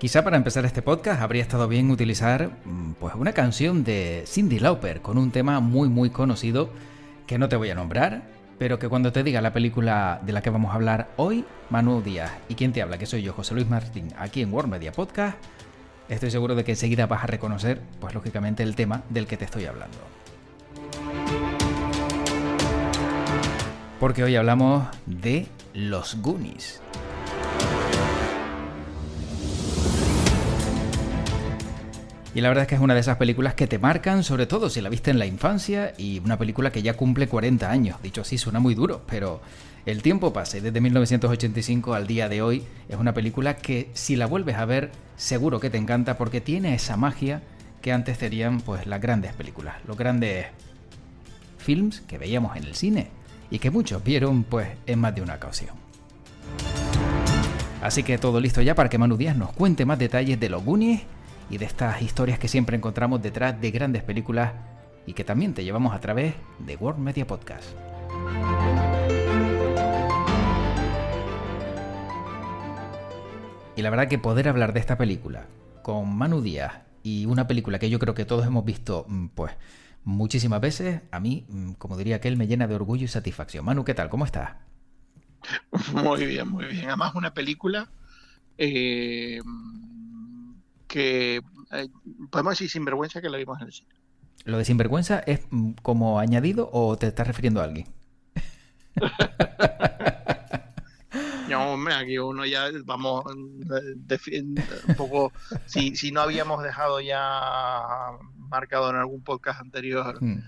Quizá para empezar este podcast habría estado bien utilizar pues una canción de Cyndi Lauper con un tema muy conocido que no te voy a nombrar, pero que cuando te diga la película de la que vamos a hablar hoy, Manu Díaz y quien te habla, que soy yo, José Luis Martín, aquí en World Media Podcast, estoy seguro de que enseguida vas a reconocer, pues lógicamente, el tema del que te estoy hablando. Porque hoy hablamos de Los Goonies. Y la verdad es que es una de esas películas que te marcan, sobre todo si la viste en la infancia, y una película que ya cumple 40 años. Dicho así, suena muy duro, pero el tiempo pasa y desde 1985 al día de hoy es una película que, si la vuelves a ver, seguro que te encanta porque tiene esa magia que antes tenían pues las grandes películas, los grandes films que veíamos en el cine y que muchos vieron pues en más de una ocasión. Así que todo listo ya para que Manu Díaz nos cuente más detalles de los Goonies y de estas historias que siempre encontramos detrás de grandes películas y que también te llevamos a través de World Media Podcast. Y la verdad que poder hablar de esta película con Manu Díaz y una película que yo creo que todos hemos visto pues muchísimas veces, a mí, como diría aquel, me llena de orgullo y satisfacción. Manu, ¿qué tal? ¿Cómo estás? Muy bien, muy bien. Además, una película eh, que podemos decir sin vergüenza que la vimos en el cine. ¿Lo de sinvergüenza es como añadido o te estás refiriendo a alguien? No, hombre, aquí uno ya vamos un poco, si no habíamos dejado ya marcado en algún podcast anterior Hmm.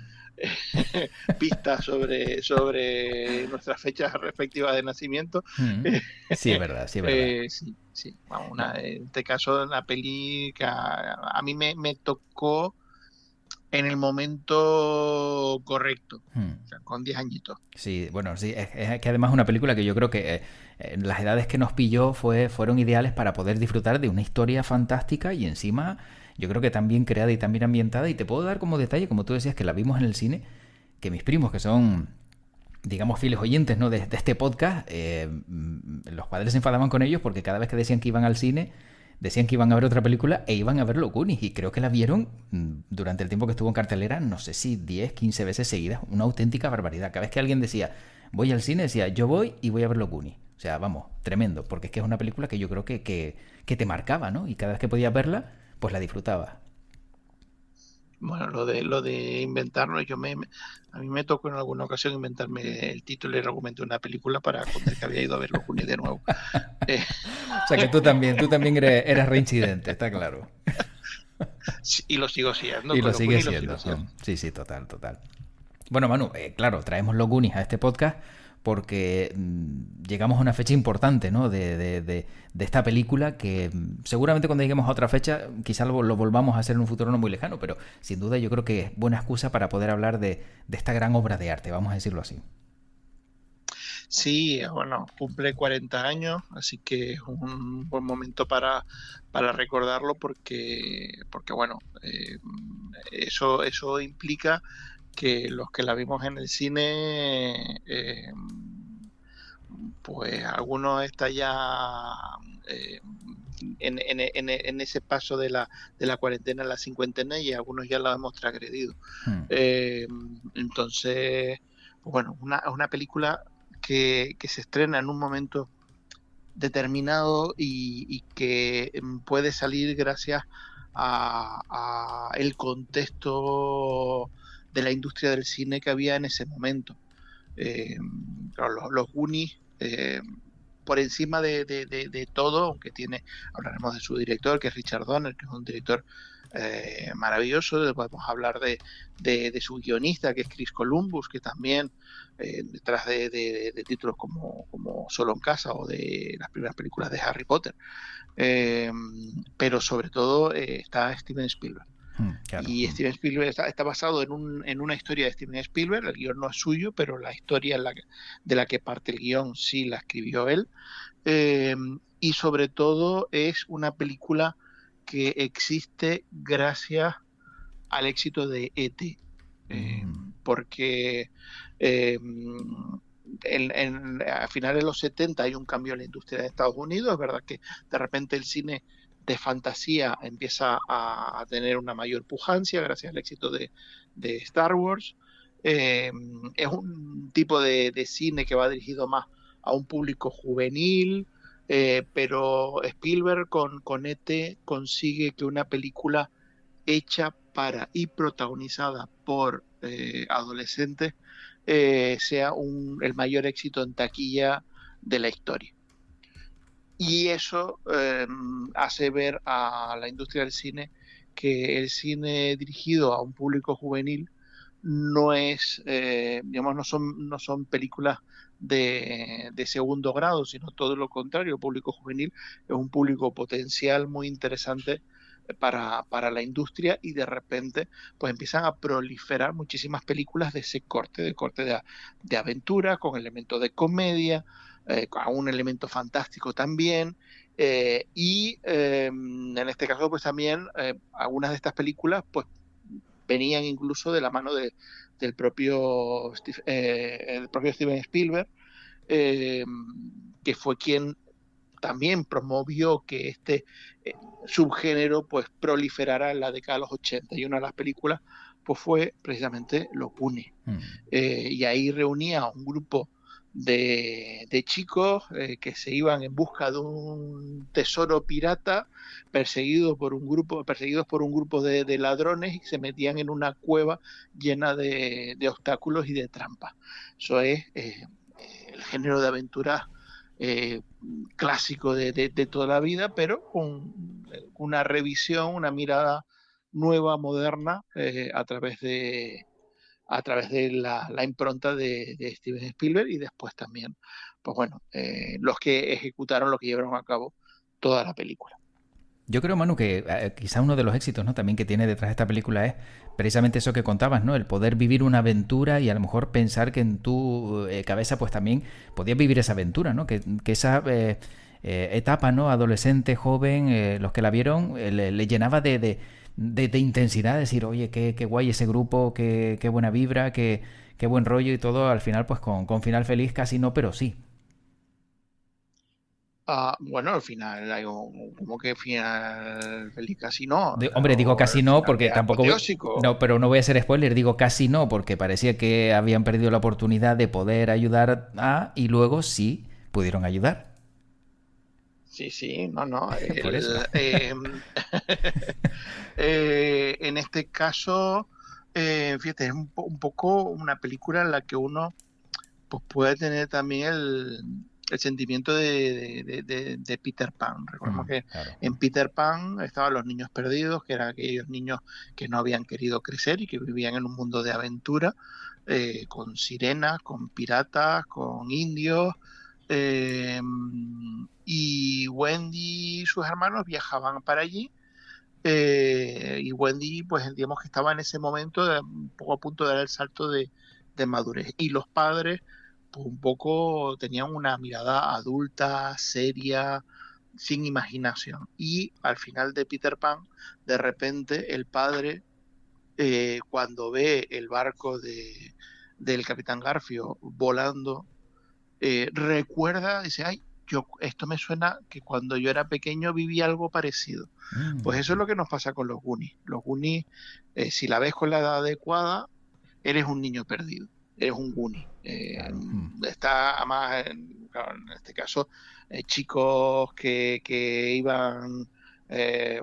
pistas sobre nuestras fechas respectivas de nacimiento. Hmm. Sí, es verdad, sí, es verdad. Sí, sí. Vamos, No. en este caso, una peli que a mí me tocó en el momento correcto, Hmm. o sea, con 10 añitos. Sí, bueno, sí, es que además es una película que yo creo que las edades que nos pilló fueron ideales para poder disfrutar de una historia fantástica y encima yo creo que tan bien creada y tan bien ambientada. Y te puedo dar como detalle, como tú decías, que la vimos en el cine, que mis primos, que son, digamos, fieles oyentes, ¿no?, de este podcast, los padres se enfadaban con ellos porque cada vez que decían que iban al cine, decían que iban a ver otra película e iban a ver Los Goonies. Y creo que la vieron durante el tiempo que estuvo en cartelera, no sé si 10, 15 veces seguidas. Una auténtica barbaridad. Cada vez que alguien decía, voy al cine, decía, yo voy y voy a ver Los Goonies. O sea, vamos, tremendo, porque es que es una película que yo creo que te marcaba, ¿no? Y cada vez que podías verla, pues la disfrutabas. Bueno, lo de inventarlo, a mí me tocó en alguna ocasión inventarme el título y el argumento de una película para contar que había ido a ver Los Goonies de nuevo. Eh, O sea que tú también eres reincidente, está claro. sí, y lo sigo siendo, Y con lo Los sigue Goonies lo sigo siendo. siendo. Sí, sí, total, total. Bueno, Manu, claro, traemos los Goonies a este podcast porque llegamos a una fecha importante, ¿no?, de esta película que seguramente cuando lleguemos a otra fecha quizá lo volvamos a hacer en un futuro no muy lejano, pero sin duda yo creo que es buena excusa para poder hablar de esta gran obra de arte, vamos a decirlo así. Sí, bueno, cumple 40 años, así que es un buen momento para recordarlo porque bueno, eso implica que los que la vimos en el cine, pues algunos está ya eh, en ese paso de la cuarentena a la cincuentena y algunos ya la hemos transgredido. Hmm. Eh, entonces, pues bueno, una película que se estrena en un momento determinado y que puede salir gracias a el contexto de la industria del cine que había en ese momento. Eh, claro, los Goonies, por encima de todo, aunque hablaremos de su director, que es Richard Donner, que es un director maravilloso. Podemos hablar de su guionista, que es Chris Columbus, que también detrás de títulos como Solo en Casa o de las primeras películas de Harry Potter. Eh, pero sobre todo está Steven Spielberg. Claro. Y Steven Spielberg está basado en una historia de Steven Spielberg. El guión no es suyo, pero la historia de la que parte el guión sí la escribió él. Eh, y sobre todo es una película que existe gracias al éxito de E.T. Eh, Mm. porque eh, a finales de los 70 hay un cambio en la industria de Estados Unidos. Es verdad que de repente el cine de fantasía empieza a tener una mayor pujancia gracias al éxito de Star Wars. Eh, es un tipo de cine que va dirigido más a un público juvenil, pero Spielberg con E.T. consigue que una película hecha para y protagonizada por adolescentes sea el mayor éxito en taquilla de la historia. Y eso hace ver a la industria del cine que el cine dirigido a un público juvenil no es, digamos, no son películas de segundo grado, sino todo lo contrario. El público juvenil es un público potencial muy interesante para la industria, y de repente pues empiezan a proliferar muchísimas películas de ese corte, de aventura, con elementos de comedia, con un elemento fantástico también. En este caso pues también algunas de estas películas pues venían incluso de la mano el propio Steven Spielberg, eh, que fue quien también promovió que este subgénero pues proliferara en la década de los 80, y una de las películas pues fue precisamente Los Goonies. Y ahí reunía a un grupo de chicos que se iban en busca de un tesoro pirata, perseguidos por un grupo de ladrones, y se metían en una cueva llena de obstáculos y de trampas. Eso es el género de aventuras eh, clásico de toda la vida, pero con una revisión, una mirada nueva, moderna, a través de la impronta de Steven Spielberg, y después también, pues bueno, los que ejecutaron, lo que llevaron a cabo toda la película. Yo creo, Manu, que quizá uno de los éxitos, ¿no?, también que tiene detrás de esta película es precisamente eso que contabas, ¿no? El poder vivir una aventura y a lo mejor pensar que en tu cabeza pues también podías vivir esa aventura, ¿no? Que esa etapa, ¿no?, adolescente, joven, los que la vieron, le llenaba de intensidad, decir, oye, qué guay ese grupo, qué buena vibra, qué buen rollo y todo, al final pues con final feliz casi no, pero sí. Bueno, al final hay como que final feliz, casi no, Hombre, digo o casi el no final porque es tampoco... apoteósico. No, pero no voy a hacer spoiler, digo casi no porque parecía que habían perdido la oportunidad de poder ayudar y luego sí pudieron ayudar. Sí, sí, no, no. Por eso. En este caso, fíjate, es un poco una película en la que uno pues puede tener también el sentimiento de Peter Pan. Recordemos que Claro. en Peter Pan estaban los niños perdidos, que eran aquellos niños que no habían querido crecer y que vivían en un mundo de aventura, con sirenas, con piratas, con indios. eh, y Wendy y sus hermanos viajaban para allí, y Wendy, pues digamos que estaba en ese momento un poco a punto de dar el salto de madurez. Y los padres, pues un poco tenían una mirada adulta, seria, sin imaginación. Y al final de Peter Pan, de repente el padre, cuando ve el barco del Capitán Garfio volando, recuerda, dice, ay, esto me suena que cuando yo era pequeño viví algo parecido. Pues eso es lo que nos pasa con los Goonies. Los Goonies, si la ves con la edad adecuada, eres un niño perdido, eres un Goonie. Claro. Está además, claro, en este caso, chicos que iban,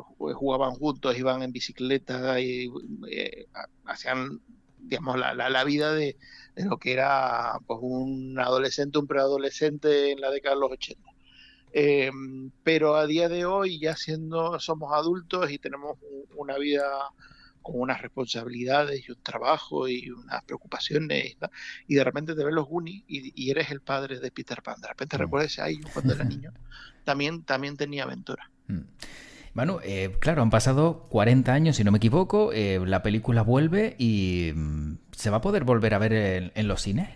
jugaban juntos, iban en bicicleta y hacían, digamos, la vida de lo que era pues un adolescente, un preadolescente en la década de los 80. Eh, pero a día de hoy, ya somos adultos y tenemos una vida con unas responsabilidades y un trabajo y unas preocupaciones, y de repente te ves los Goonies y eres el padre de Peter Pan. De repente recuerdas, ay, yo cuando era niño también tenía aventura. Bueno, claro, han pasado 40 años, si no me equivoco, la película vuelve y ¿se va a poder volver a ver en los cines?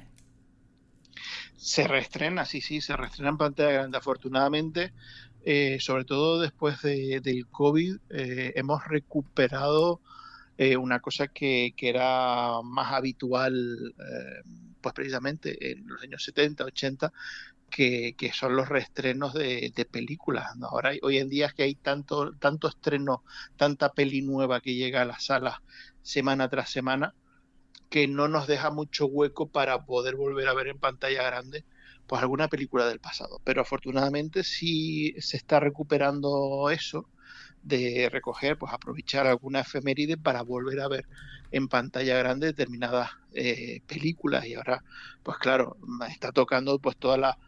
Se reestrena, sí, sí, se reestrena en pantalla grande. Afortunadamente, sobre todo después del COVID, hemos recuperado una cosa que era más habitual, pues precisamente en los años 70, 80, que son los reestrenos de películas, ¿no? Ahora, hoy en día es que hay tanto estreno, tanta peli nueva que llega a las salas semana tras semana, que no nos deja mucho hueco para poder volver a ver en pantalla grande pues alguna película del pasado. Pero afortunadamente sí se está recuperando eso de recoger, pues aprovechar alguna efeméride para volver a ver en pantalla grande determinadas películas. Y ahora, pues claro, me está tocando pues toda la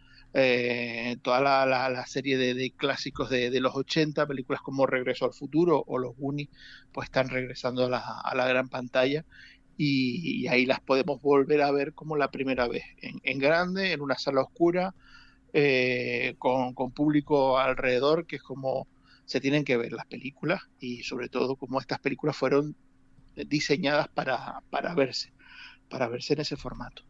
serie de clásicos de los 80, películas como Regreso al Futuro o Los Goonies, pues están regresando a la gran pantalla y ahí las podemos volver a ver como la primera vez, en grande, en una sala oscura, con público alrededor, que es como se tienen que ver las películas y sobre todo como estas películas fueron diseñadas para verse en ese formato.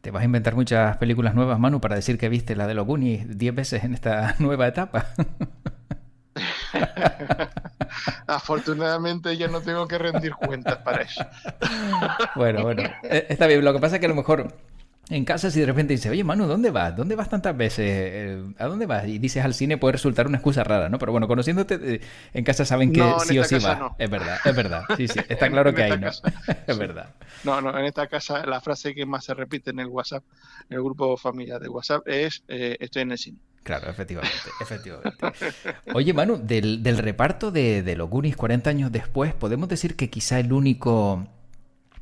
Te vas a inventar muchas películas nuevas, Manu, para decir que viste la de los Goonies 10 veces en esta nueva etapa. Afortunadamente ya no tengo que rendir cuentas para eso. Bueno, está bien. Lo que pasa es que a lo mejor en casa si de repente dices, oye Manu, ¿dónde vas? ¿Dónde vas tantas veces? ¿A dónde vas? Y dices al cine puede resultar una excusa rara, ¿no? Pero bueno, conociéndote, en casa saben que No, en sí o esta sí casa vas. no. Es verdad. Sí, sí. Está claro En que hay, esta ¿no? casa, Es sí. verdad. No, en esta casa la frase que más se repite en el WhatsApp, en el grupo familiar de WhatsApp, es estoy en el cine. Claro, efectivamente. Oye, Manu, del reparto de los Goonies 40 años después, podemos decir que quizá el único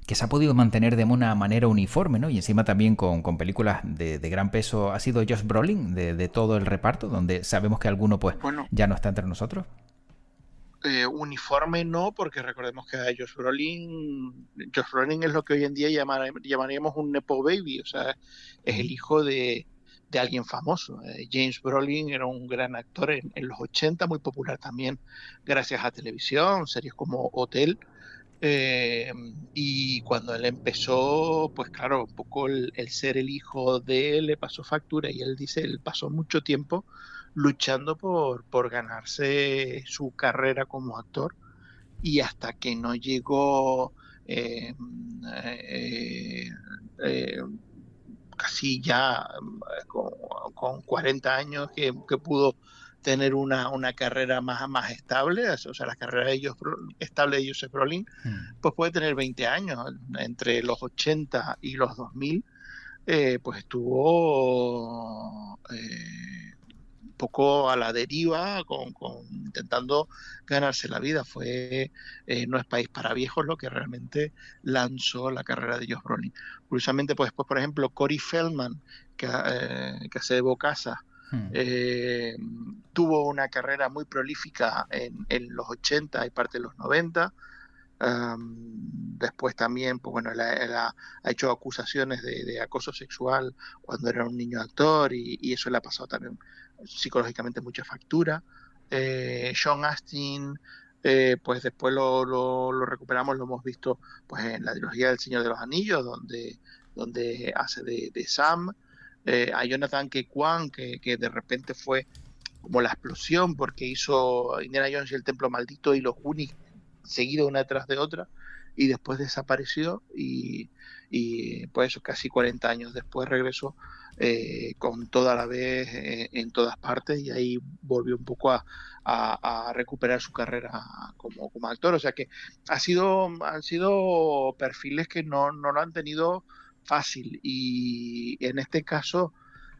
que se ha podido mantener de una manera uniforme, ¿no? Y encima también con películas de gran peso ha sido Josh Brolin, de todo el reparto, donde sabemos que alguno pues Bueno, ya no está entre nosotros. uniforme no, porque recordemos que a Josh Brolin es lo que hoy en día llamaríamos un nepo baby, o sea, es el hijo de alguien famoso. James Brolin era un gran actor en los 80, muy popular también gracias a televisión, series como Hotel. Eh, y cuando él empezó, pues claro, un poco el ser el hijo de él le pasó factura y él dice, él pasó mucho tiempo luchando por ganarse su carrera como actor y hasta que no llegó eh, eh, casi ya con 40 años que pudo tener una carrera más estable, o sea, la carrera de ellos estable de Joseph Brolin, Hmm. pues puede tener 20 años, entre los 80 y los 2000, pues estuvo un poco a la deriva, intentando ganarse la vida. No es país para viejos lo que realmente lanzó la carrera de Josh Brolin. Curiosamente, pues después, por ejemplo, Corey Feldman, que hace de Bocasa, Hmm. eh, tuvo una carrera muy prolífica en los 80 y parte de los 90. Después también, pues bueno, él ha hecho acusaciones de acoso sexual cuando era un niño actor y eso le ha pasado también psicológicamente mucha factura. Sean Astin, pues después lo recuperamos, lo hemos visto pues en la trilogía del Señor de los Anillos, donde hace de Sam. A Jonathan Ke Kwan, que de repente fue como la explosión porque hizo Indiana Jones y el Templo Maldito y los Goonies seguido una tras de otra y después desapareció y pues eso casi 40 años después regresó con toda la vez en todas partes y ahí volvió un poco a recuperar su carrera como actor. O sea que han sido perfiles que no lo han tenido fácil y en este caso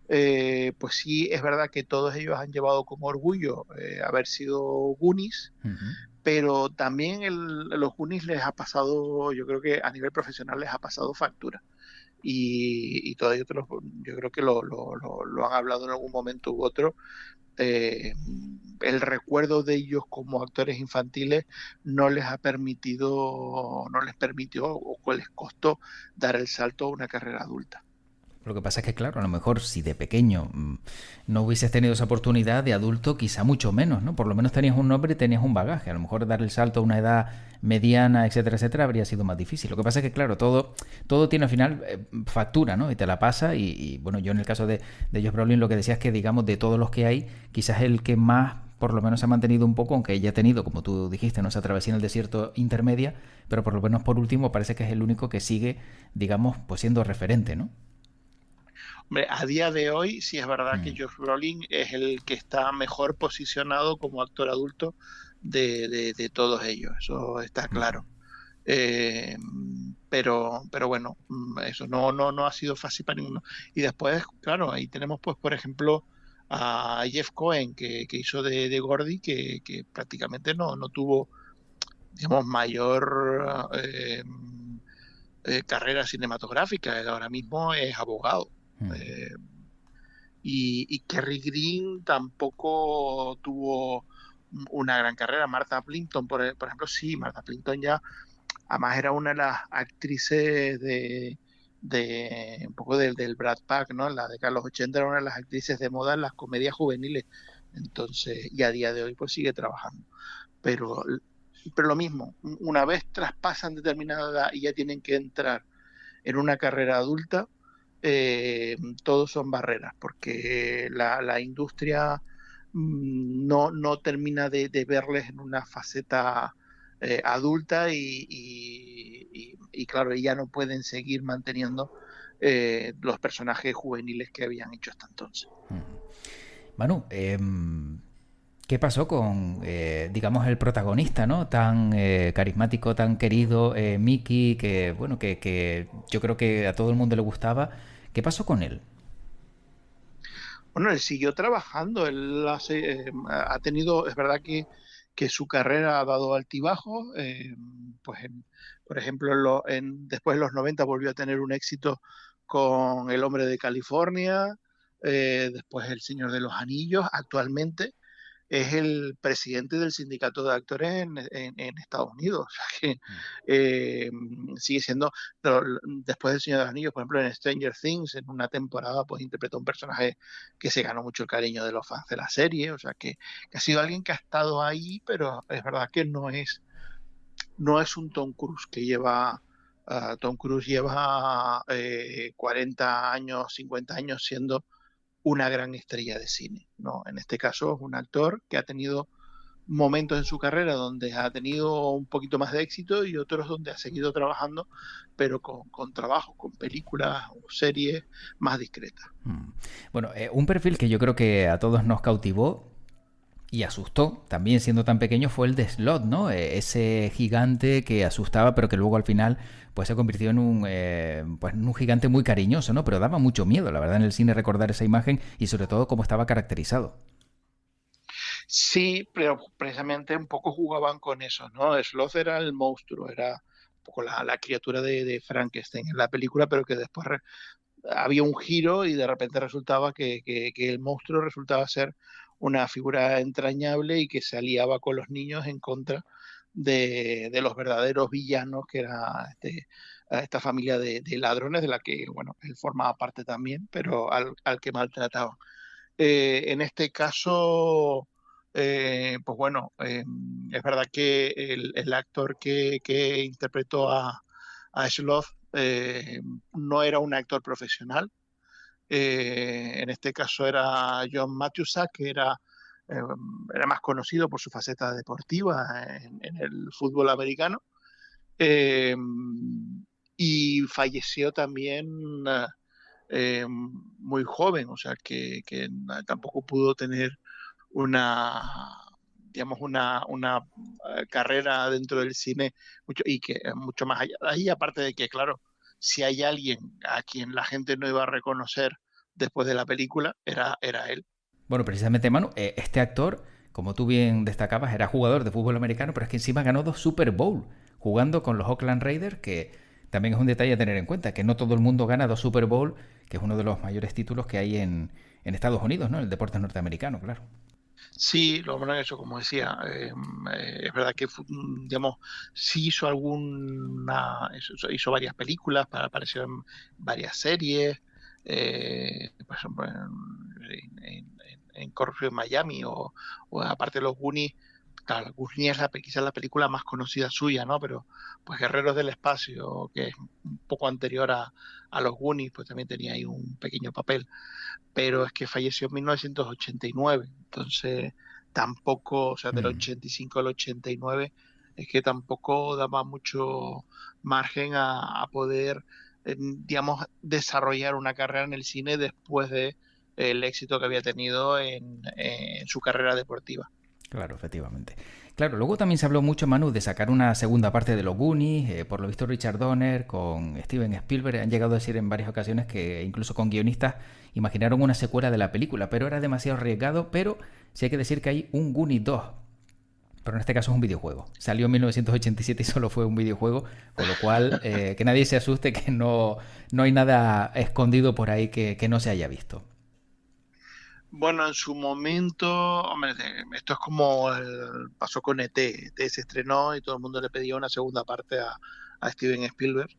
pues sí, es verdad que todos ellos han llevado con orgullo haber sido Goonies, Uh-huh. pero también los Goonies les ha pasado, yo creo que a nivel profesional les ha pasado factura. Y todos ellos yo creo que lo han hablado en algún momento u otro. El recuerdo de ellos como actores infantiles no les permitió o les costó dar el salto a una carrera adulta. Lo que pasa es que, claro, a lo mejor si de pequeño no hubieses tenido esa oportunidad, de adulto quizá mucho menos, ¿no? Por lo menos tenías un nombre y tenías un bagaje. A lo mejor dar el salto a una edad mediana, etcétera, etcétera, habría sido más difícil. Lo que pasa es que, claro, todo tiene al final factura, ¿no? Y te la pasa. Bueno, yo en el caso de Josh Brolin lo que decía es que, digamos, de todos los que hay, quizás el que más por lo menos se ha mantenido un poco, aunque ella ha tenido, como tú dijiste, ¿no? Esa travesía en el desierto intermedia, pero por lo menos por último parece que es el único que sigue, digamos, pues siendo referente, ¿no? Hombre, a día de hoy sí es verdad que Mm, Josh Brolin es el que está mejor posicionado como actor adulto de todos ellos, eso está mm, claro. Eh, pero bueno, eso no ha sido fácil para ninguno. Y después, claro, ahí tenemos, pues, por ejemplo, a Jeff Cohen, que hizo de Gordy, que prácticamente no tuvo, digamos, mayor carrera cinematográfica. Él ahora mismo es abogado. mm. Eh, y Kerry Green tampoco tuvo una gran carrera. Martha Plimpton, por ejemplo, sí, Martha Plimpton ya, además era una de las actrices de un poco del Brad Pack, ¿no? En la década de los 80 era una de las actrices de moda en las comedias juveniles. Entonces, y a día de hoy pues sigue trabajando. Pero, pero lo mismo, una vez traspasan determinada edad y ya tienen que entrar en una carrera adulta, eh, todos son barreras, porque la industria no termina de verles en una faceta adulta y claro, ya no pueden seguir manteniendo los personajes juveniles que habían hecho hasta entonces. Manu, ¿qué pasó con, digamos, el protagonista, ¿no? Tan carismático, tan querido, Mickey, que, bueno, que yo creo que a todo el mundo le gustaba. ¿Qué pasó con él? Bueno, él siguió trabajando, ha tenido, es verdad que su carrera ha dado altibajos, pues por ejemplo, después de los 90 volvió a tener un éxito con El hombre de California, después El Señor de los Anillos, actualmente es el presidente del sindicato de actores en Estados Unidos. O sea que eh, sigue siendo, pero después del Señor de los Anillos, por ejemplo, en Stranger Things, en una temporada, pues interpretó un personaje que se ganó mucho el cariño de los fans de la serie. O sea que ha sido alguien que ha estado ahí, pero es verdad que no es un Tom Cruise que lleva. Tom Cruise lleva 40 años, 50 años siendo una gran estrella de cine, ¿no? En este caso es un actor que ha tenido momentos en su carrera donde ha tenido un poquito más de éxito y otros donde ha seguido trabajando, pero con trabajo, con películas o series más discretas. Mm. Bueno, un perfil que yo creo que a todos nos cautivó y asustó, también siendo tan pequeño, fue el de Slot, ¿no? Ese gigante que asustaba, pero que luego al final pues se convirtió en pues, en un gigante muy cariñoso, ¿no? Pero daba mucho miedo, la verdad, en el cine recordar esa imagen y sobre todo cómo estaba caracterizado. Sí, pero precisamente un poco jugaban con eso, ¿no? Sloth era el monstruo, era un poco la criatura de Frankenstein en la película, pero que después había un giro y de repente resultaba que el monstruo resultaba ser una figura entrañable y que se aliaba con los niños en contra de los verdaderos villanos, que era esta familia de ladrones de la que, bueno, él formaba parte también, pero al que maltrataban. En este caso, pues bueno, es verdad que el actor que interpretó a Sloth no era un actor profesional. En este caso era John Matthews, que eh, era más conocido por su faceta deportiva en el fútbol americano. Eh, y falleció también muy joven, o sea que tampoco pudo tener una, digamos, una carrera dentro del cine y que mucho más allá de ahí, aparte de que, claro, si hay alguien a quien la gente no iba a reconocer después de la película, era él. Bueno, precisamente, Manu, este actor, como tú bien destacabas, era jugador de fútbol americano, pero es que encima ganó 2 Super Bowl jugando con los Oakland Raiders, que también es un detalle a tener en cuenta, que no todo el mundo gana 2 Super Bowl, que es uno de los mayores títulos que hay en Estados Unidos, ¿no? El deporte norteamericano, claro. Sí, lo bueno eso, como decía, es verdad que, digamos, sí hizo hizo varias películas, apareció en varias series, por ejemplo, en Corruption en Miami o aparte de los Goonies. Claro, los Goonies es quizás la película más conocida suya, ¿no? Pero pues Guerreros del Espacio, que es un poco anterior a los Goonies, pues también tenía ahí un pequeño papel, pero es que falleció en 1989, entonces tampoco, o sea, del Mm. 85 al 89, es que tampoco daba mucho margen a poder digamos, desarrollar una carrera en el cine después de el éxito que había tenido en su carrera deportiva. Claro, efectivamente. Claro, luego también se habló mucho, Manu, de sacar una segunda parte de los Goonies. Por lo visto, Richard Donner con Steven Spielberg han llegado a decir en varias ocasiones que incluso con guionistas imaginaron una secuela de la película, pero era demasiado arriesgado. Pero sí hay que decir que hay un Goonies 2, pero en este caso es un videojuego. Salió en 1987 y solo fue un videojuego, con lo cual que nadie se asuste, que no hay nada escondido por ahí que no se haya visto. Bueno, en su momento, hombre, esto es como pasó con ET. ET se estrenó y todo el mundo le pedía una segunda parte a Steven Spielberg.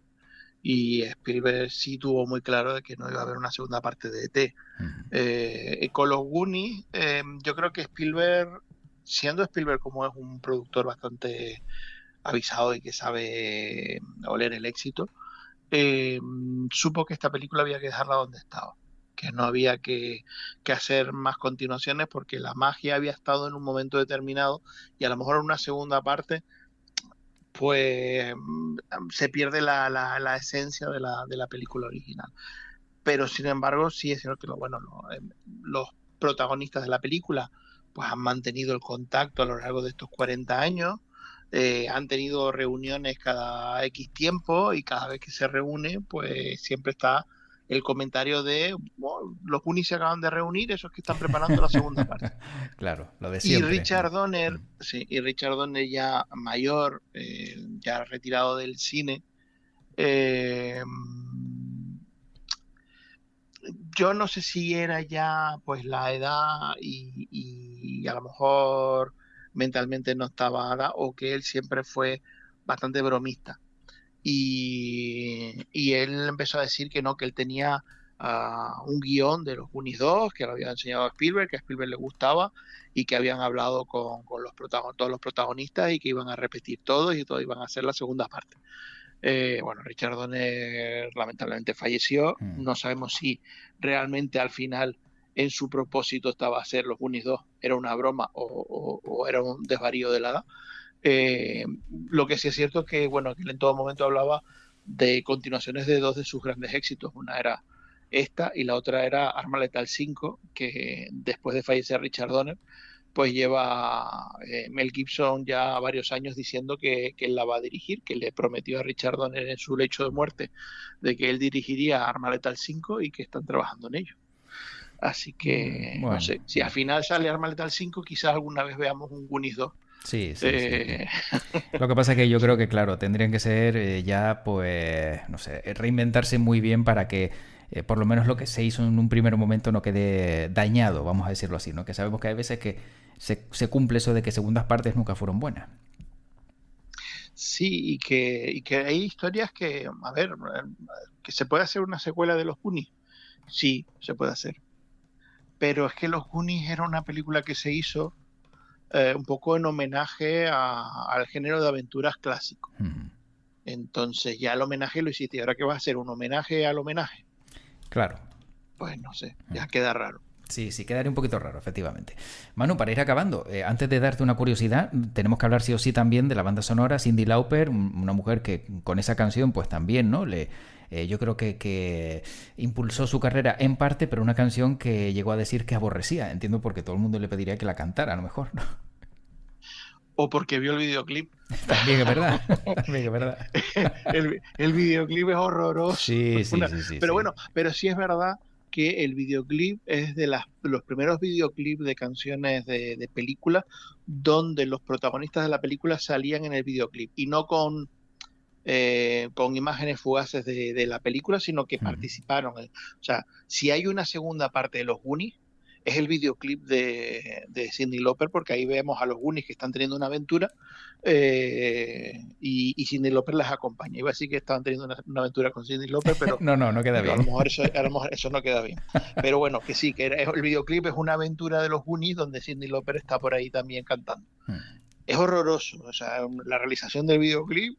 Y Spielberg sí tuvo muy claro de que no iba a haber una segunda parte de ET. Con los Goonies, yo creo que Spielberg, siendo Spielberg como es un productor bastante avisado y que sabe oler el éxito, eh, supo que esta película había que dejarla donde estaba, que no había que hacer más continuaciones porque la magia había estado en un momento determinado y a lo mejor en una segunda parte pues se pierde la esencia de la película original. Pero sin embargo sí es cierto que los protagonistas de la película pues han mantenido el contacto a lo largo de estos 40 años, han tenido reuniones cada X tiempo y cada vez que se reúne pues siempre está el comentario de "Oh, los Goonies se acaban de reunir, esos que están preparando la segunda parte". Claro, lo de Y siempre. Richard Donner, sí, y Richard Donner ya mayor, ya retirado del cine, eh, yo no sé si era ya pues la edad y a lo mejor mentalmente no estaba o que él siempre fue bastante bromista. Y él empezó a decir que no, que él tenía un guión de los Goonies 2, que lo había enseñado a Spielberg, que a Spielberg le gustaba y que habían hablado con todos los protagonistas y que iban a repetir todos y todos iban a hacer la segunda parte. Bueno, Richard Donner lamentablemente falleció. No sabemos si realmente al final en su propósito estaba hacer los Goonies 2, era una broma o era un desvarío de la edad. Eh, lo que sí es cierto es que, bueno, que él en todo momento hablaba de continuaciones de dos de sus grandes éxitos. Una era esta y la otra era Arma Letal 5, que después de fallecer Richard Donner, pues lleva Mel Gibson ya varios años diciendo que él la va a dirigir, que le prometió a Richard Donner en su lecho de muerte de que él dirigiría Arma Letal 5 y que están trabajando en ello. Así que, no Bueno, sé, si al final sale Arma Letal 5, quizás alguna vez veamos un Goonies 2. sí, sí, sí. Eh, Lo que pasa es que yo creo sí. que, claro, tendrían que ser ya, pues, no sé, reinventarse muy bien para que por lo menos lo que se hizo en un primer momento no quede dañado, vamos a decirlo así, ¿no? Que sabemos que hay veces que se cumple eso de que segundas partes nunca fueron buenas. Sí, y que hay historias que, a ver, que se puede hacer una secuela de los Goonies. Sí, se puede hacer. Pero es que los Goonies era una película que se hizo un poco en homenaje al género de aventuras clásico. Entonces ya el homenaje lo hiciste. ¿Y ahora qué vas a hacer? ¿Un homenaje al homenaje? Claro. Pues no sé, ya queda raro. Sí, sí, quedaría un poquito raro, efectivamente. Manu, para ir acabando, antes de darte una curiosidad, tenemos que hablar sí o sí también de la banda sonora, Cyndi Lauper, una mujer que con esa canción pues también, ¿no? Yo creo que impulsó su carrera en parte, pero una canción que llegó a decir que aborrecía. Entiendo porque todo el mundo le pediría que la cantara, a lo mejor, ¿no? O porque vio el videoclip. También es verdad, también es verdad. El videoclip es horroroso. Sí, sí, sí, sí, Pero sí. bueno, pero sí es verdad que el videoclip es de los primeros videoclips de canciones de películas donde los protagonistas de la película salían en el videoclip y no con imágenes fugaces de la película, sino que participaron. O sea, si hay una segunda parte de los Goonies, es el videoclip de Cyndi Lauper, porque ahí vemos a los Goonies que están teniendo una aventura y Cyndi Lauper las acompaña. Iba a decir que estaban teniendo una aventura con Cyndi Lauper, No, no, no queda pero bien. a lo mejor eso no queda bien. Pero bueno, que sí, el videoclip es una aventura de los Goonies donde Cyndi Lauper está por ahí también cantando. Es horroroso, o sea, la realización del videoclip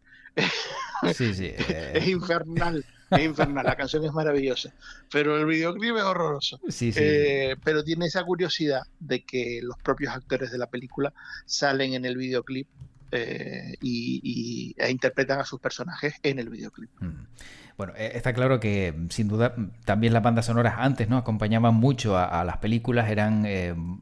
Sí, sí. es infernal, es infernal. La canción es maravillosa, pero el videoclip es horroroso. Sí, sí, sí. Pero tiene esa curiosidad de que los propios actores de la película salen en el videoclip e interpretan a sus personajes en el videoclip. Bueno, está claro que sin duda también las bandas sonoras antes, ¿no? Acompañaban mucho a las películas, eran,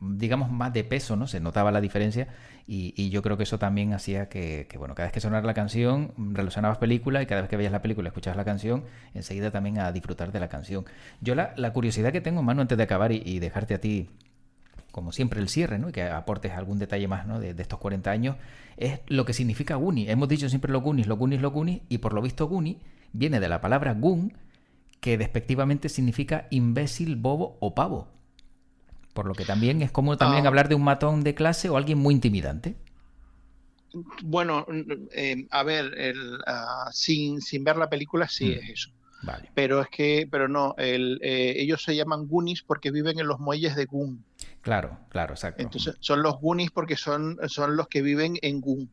digamos, más de peso, ¿no? Se notaba la diferencia y yo creo que eso también hacía bueno, cada vez que sonara la canción, relacionabas película y cada vez que veías la película, escuchabas la canción, enseguida también a disfrutar de la canción. Yo la curiosidad que tengo, Manu, antes de acabar y dejarte a ti como siempre el cierre, ¿no? Y que aportes algún detalle más, ¿no? de estos 40 años, es lo que significa Goonie. Hemos dicho siempre los Goonies, los Goonies, los Goonies, y por lo visto Goonie viene de la palabra goon, que despectivamente significa imbécil, bobo o pavo. Por lo que también es como también hablar de un matón de clase o alguien muy intimidante. Bueno, a ver, sin ver la película sí es eso. Vale. Pero no, ellos se llaman Goonies porque viven en los muelles de Goon. Claro, exacto. Entonces son los Goonies porque son los que viven en Goon.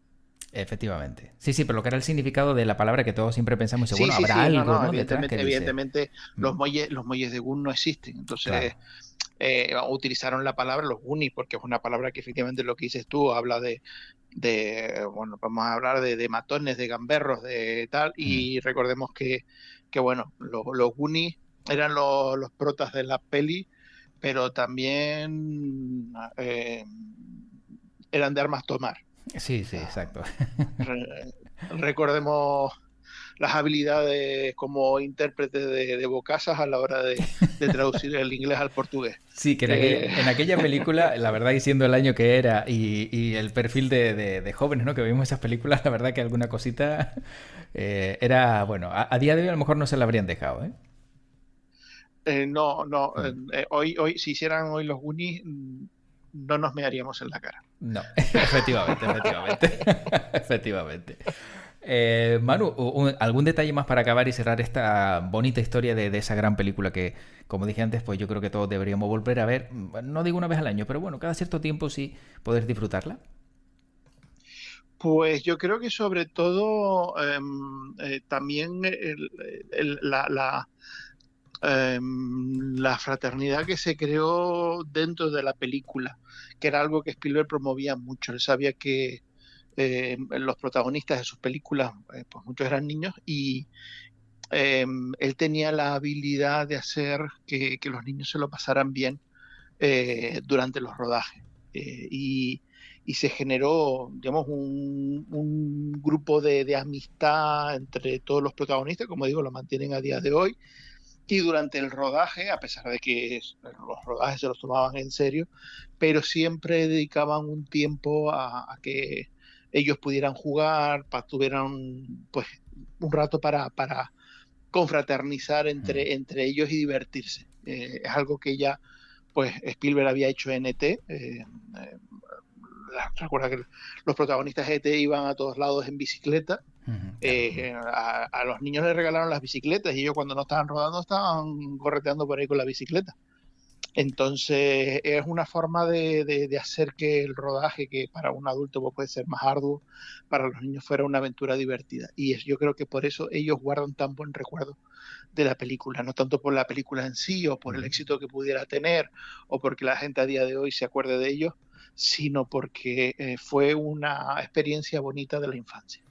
Efectivamente. Sí, pero lo que era el significado de la palabra que todos siempre pensamos, sí, bueno, habrá algo, ¿no? Evidentemente los muelles de Goon no existen. Entonces utilizaron la palabra los Goonies porque es una palabra que efectivamente lo que dices tú habla de bueno, vamos a hablar de matones, de gamberros, de tal, y recordemos que bueno, los Goonies eran los protas de la peli, pero también eran de armas tomar. Sí, exacto. Recordemos las habilidades como intérprete de bocazas a la hora de traducir el inglés al portugués. Sí, que en aquella película, la verdad, y siendo el año que era y el perfil de jóvenes, ¿no? Que vimos esas películas, la verdad que alguna cosita era, bueno, a día de hoy a lo mejor no se la habrían dejado, ¿eh? No. Hoy, si hicieran hoy los Goonies, no nos mearíamos en la cara. No, efectivamente. Manu, ¿algún detalle más para acabar y cerrar esta bonita historia de esa gran película que, como dije antes, pues yo creo que todos deberíamos volver a ver? No digo una vez al año, pero bueno, cada cierto tiempo sí poder disfrutarla. Pues yo creo que sobre todo también la fraternidad que se creó dentro de la película, que era algo que Spielberg promovía mucho. Él sabía que los protagonistas de sus películas, pues muchos eran niños y él tenía la habilidad de hacer que los niños se lo pasaran bien durante los rodajes. Y se generó, digamos, un grupo de amistad entre todos los protagonistas, como digo, lo mantienen a día de hoy. Y durante el rodaje, a pesar de que los rodajes se los tomaban en serio, pero siempre dedicaban un tiempo a que ellos pudieran jugar, tuvieran pues un rato para confraternizar entre ellos y divertirse. Es algo que ya pues Spielberg había hecho en E.T. Recuerda que los protagonistas de E.T. iban a todos lados en bicicleta. A los niños les regalaron las bicicletas y ellos cuando no estaban rodando estaban correteando por ahí con la bicicleta. Entonces es una forma de hacer que el rodaje, que para un adulto puede ser más arduo, para los niños fuera una aventura divertida. Y yo creo que por eso ellos guardan tan buen recuerdo de la película, no tanto por la película en sí o por el éxito que pudiera tener o porque la gente a día de hoy se acuerde de ellos, sino porque fue una experiencia bonita de la infancia.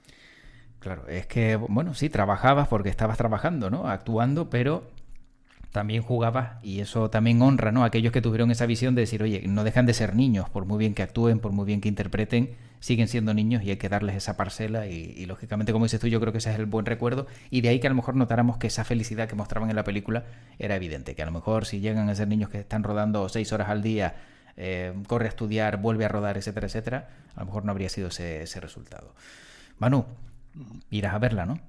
Claro, es que, bueno, sí, trabajabas porque estabas trabajando, ¿no? Actuando, pero también jugabas y eso también honra, ¿no? A aquellos que tuvieron esa visión de decir, oye, no dejan de ser niños, por muy bien que actúen, por muy bien que interpreten, siguen siendo niños y hay que darles esa parcela y lógicamente, como dices tú, yo creo que ese es el buen recuerdo y de ahí que a lo mejor notáramos que esa felicidad que mostraban en la película era evidente, que a lo mejor si llegan a ser niños que están rodando 6 horas al día, corre a estudiar, vuelve a rodar, etcétera, etcétera, a lo mejor no habría sido ese resultado. Manu, irás a verla, ¿no?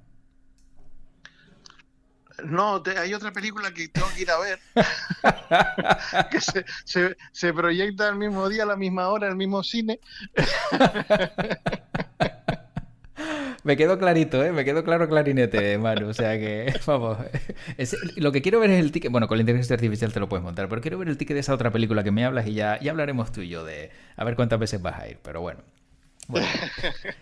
No, hay otra película que tengo que ir a ver que se proyecta el mismo día, a la misma hora, en el mismo cine. Me quedó clarito, me quedó clarinete, Manu. O sea que, vamos, lo que quiero ver es el ticket. Bueno, con la inteligencia artificial te lo puedes montar, pero quiero ver el ticket de esa otra película que me hablas y ya hablaremos tú y yo de a ver cuántas veces vas a ir. Pero bueno, Bueno,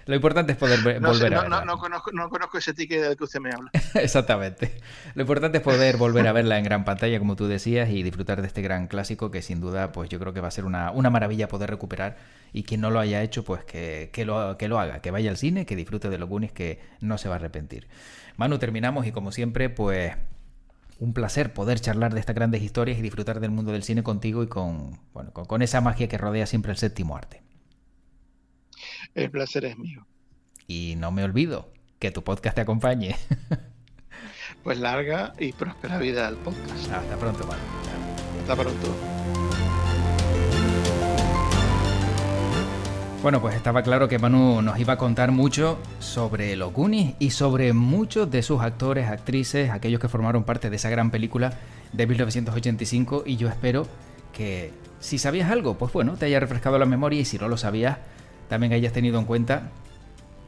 lo importante es poder No sé, volver a verla. no conozco ese ticket del que usted me habla. Exactamente. Lo importante es poder volver a verla en gran pantalla, como tú decías, y disfrutar de este gran clásico que sin duda, pues yo creo que va a ser una maravilla poder recuperar. Y quien no lo haya hecho, pues que lo haga, que vaya al cine, que disfrute de los Goonies, que no se va a arrepentir. Manu, terminamos y como siempre, pues un placer poder charlar de estas grandes historias y disfrutar del mundo del cine contigo y con esa magia que rodea siempre el séptimo arte. El placer es mío. Y no me olvido que tu podcast te acompañe. Pues larga y próspera vida al podcast. Hasta pronto, Manu. Hasta pronto. Bueno, pues estaba claro que Manu nos iba a contar mucho sobre los Goonies y sobre muchos de sus actores, actrices, aquellos que formaron parte de esa gran película de 1985, y yo espero que si sabías algo, pues bueno, te haya refrescado la memoria, y si no lo sabías, también hayas tenido en cuenta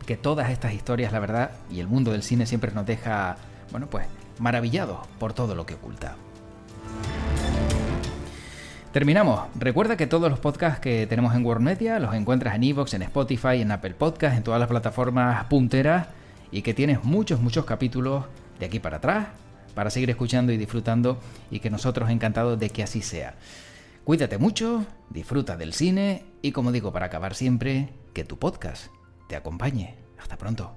que todas estas historias, la verdad, y el mundo del cine siempre nos deja, bueno, pues maravillados por todo lo que oculta. Terminamos. Recuerda que todos los podcasts que tenemos en World Media los encuentras en iVoox, en Spotify, en Apple Podcasts, en todas las plataformas punteras, y que tienes muchos capítulos de aquí para atrás para seguir escuchando y disfrutando, y que nosotros encantados de que así sea. Cuídate mucho, disfruta del cine y, como digo, para acabar siempre, que tu podcast te acompañe. Hasta pronto.